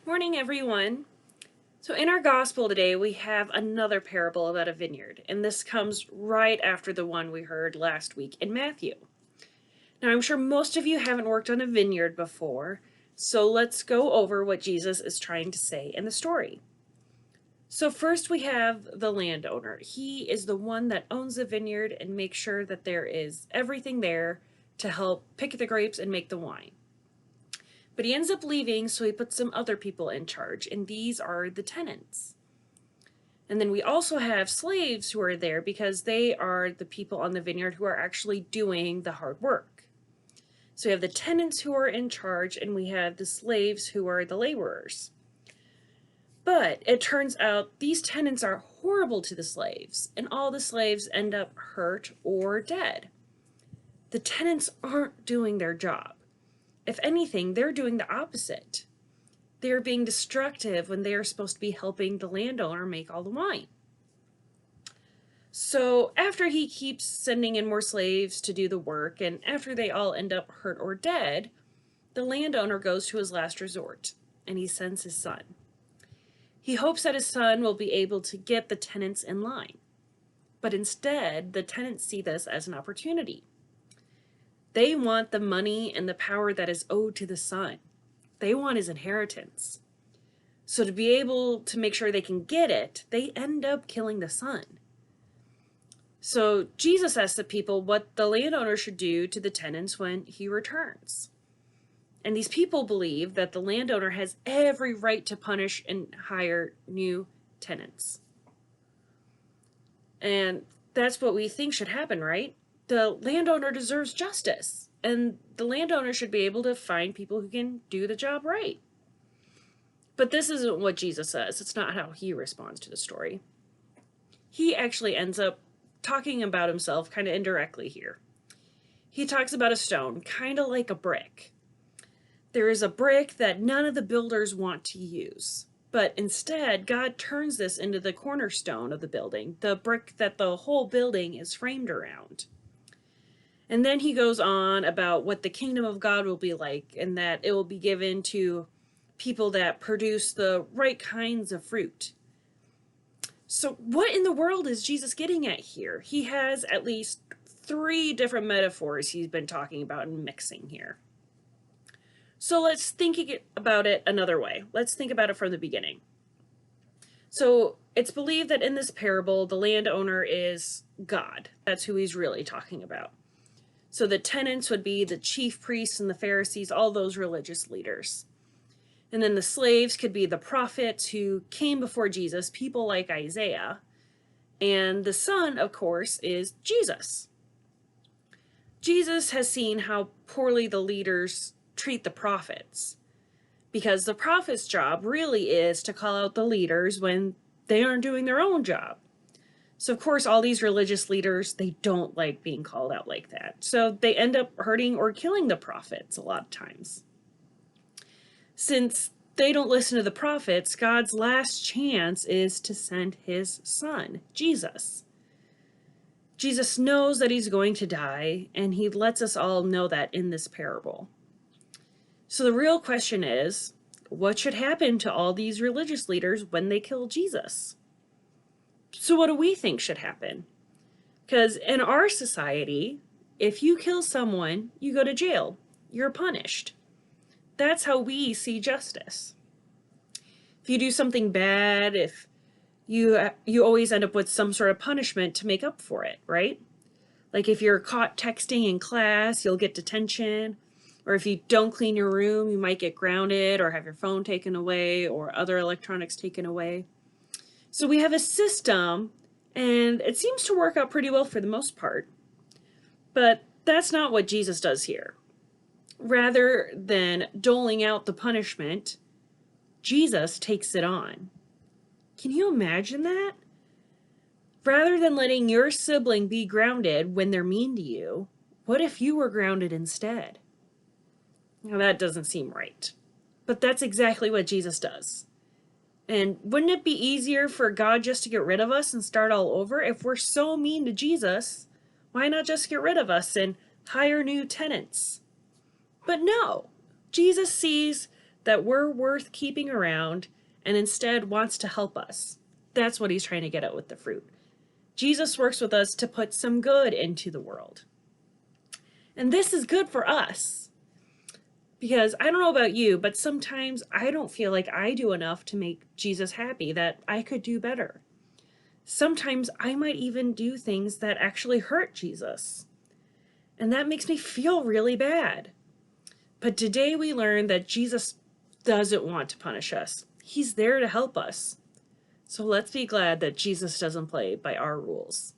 Morning, everyone. So in our gospel today, we have another parable about a vineyard, and this comes right after the one we heard last week in Matthew. Now, I'm sure most of you haven't worked on a vineyard before, so let's go over what Jesus is trying to say in the story. So first we have the landowner. He is the one that owns the vineyard and makes sure that there is everything there to help pick the grapes and make the wine. But he ends up leaving, so he puts some other people in charge, and these are the tenants. And then we also have slaves who are there because they are the people on the vineyard who are actually doing the hard work. So we have the tenants who are in charge, and we have the slaves who are the laborers. But it turns out these tenants are horrible to the slaves, and all the slaves end up hurt or dead. The tenants aren't doing their job. If anything, they're doing the opposite. They're being destructive when they are supposed to be helping the landowner make all the wine. So after he keeps sending in more slaves to do the work, and after they all end up hurt or dead, the landowner goes to his last resort, and he sends his son. He hopes that his son will be able to get the tenants in line. But instead, the tenants see this as an opportunity. They want the money and the power that is owed to the son. They want his inheritance. So to be able to make sure they can get it, they end up killing the son. So Jesus asks the people what the landowner should do to the tenants when he returns. And these people believe that the landowner has every right to punish and hire new tenants. And that's what we think should happen, right? The landowner deserves justice, and the landowner should be able to find people who can do the job right. But this isn't what Jesus says. It's not how he responds to the story. He actually ends up talking about himself kind of indirectly here. He talks about a stone, kind of like a brick. There is a brick that none of the builders want to use. But instead, God turns this into the cornerstone of the building, the brick that the whole building is framed around. And then he goes on about what the kingdom of God will be like, and that it will be given to people that produce the right kinds of fruit. So what in the world is Jesus getting at here? He has at least 3 different metaphors he's been talking about and mixing here. So let's think about it another way. Let's think about it from the beginning. So it's believed that in this parable, the landowner is God. That's who he's really talking about. So the tenants would be the chief priests and the Pharisees, all those religious leaders. And then the slaves could be the prophets who came before Jesus, people like Isaiah. And the son, of course, is Jesus. Jesus has seen how poorly the leaders treat the prophets, because the prophet's job really is to call out the leaders when they aren't doing their own job. So of course, all these religious leaders, they don't like being called out like that. So they end up hurting or killing the prophets a lot of times. Since they don't listen to the prophets, God's last chance is to send his son, Jesus. Jesus knows that he's going to die, and he lets us all know that in this parable. So the real question is, what should happen to all these religious leaders when they kill Jesus? So what do we think should happen? Because in our society, if you kill someone, you go to jail. You're punished. That's how we see justice. If you do something bad, if you always end up with some sort of punishment to make up for it, right? Like if you're caught texting in class, you'll get detention. Or if you don't clean your room, you might get grounded or have your phone taken away or other electronics taken away. So we have a system, and it seems to work out pretty well for the most part. But that's not what Jesus does here. Rather than doling out the punishment, Jesus takes it on. Can you imagine that? Rather than letting your sibling be grounded when they're mean to you, what if you were grounded instead? Now, that doesn't seem right. But that's exactly what Jesus does. And wouldn't it be easier for God just to get rid of us and start all over? If we're so mean to Jesus, why not just get rid of us and hire new tenants? But no, Jesus sees that we're worth keeping around and instead wants to help us. That's what he's trying to get at with the fruit. Jesus works with us to put some good into the world. And this is good for us. Because I don't know about you, but sometimes I don't feel like I do enough to make Jesus happy, that I could do better. Sometimes I might even do things that actually hurt Jesus. And that makes me feel really bad. But today we learn that Jesus doesn't want to punish us. He's there to help us. So let's be glad that Jesus doesn't play by our rules.